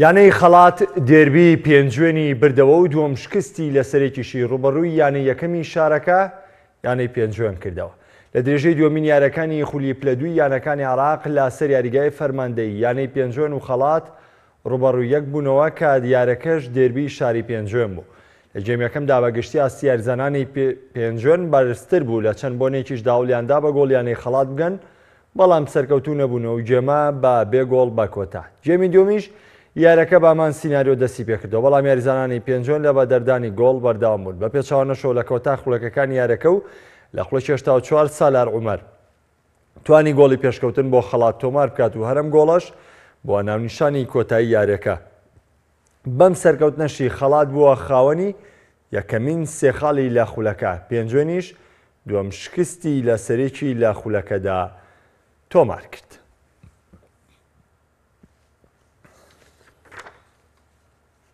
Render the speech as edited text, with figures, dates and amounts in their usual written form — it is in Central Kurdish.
یانەی خەڵات دێربی پێنجوێنی بردەوە و دووەم شکستی لە سەرێکیشی ڕوبەڕووی یانەی یەکەمی شارەکە یانەی پێنجوێن کردەوە. لە درێژەی دووەمین یاریەکانی خولی پلە دووی یانەکانی عێراق لە سەر یاریگای فەرماندەیی یانەی پێنجوێن و خەڵات ڕوبەڕووی یەک بوونەوە کە دیارەکەش دێربی شاری پێنجوێن بوو. لە جێمیەکەمدا بەگشتی ئاستی یاریزانانی پێنجوێن بەرزتر بوو لە چەند بۆنێکیش داوڵیاندا بە گۆڵ یانەی خەڵات بگەن، بەڵام سەرکەوتوو نەبوونەوە و جێمە بە بێ گۆڵ بە کۆتا. جێمی دووەمیش یاریەکە بامان سیناریۆ دەستی پێکردەوە، بەڵام یاریزانانی پێنجوێن لە بەدەردانی گۆڵ بەردەوام بوون. بە پێچاوانەشەوە لە کۆتا خوڵەکەکانی یاریەکە و لە خوڵەکی 84 سالار عومەر توانی گۆڵی پێشکەوتن بۆ خەڵات تۆمار بکات و هەرم گۆڵەش بۆ ناونیشانی کۆتایی یاریەکە. بەم سەرکەوتنەشی خەڵات بووە خاوەنی یەکەمین سێخاڵی لە خولەکە، پێنجوێنیش دووەم شکستی لە سەرێکی لە خولەکەدا تۆمار کرد.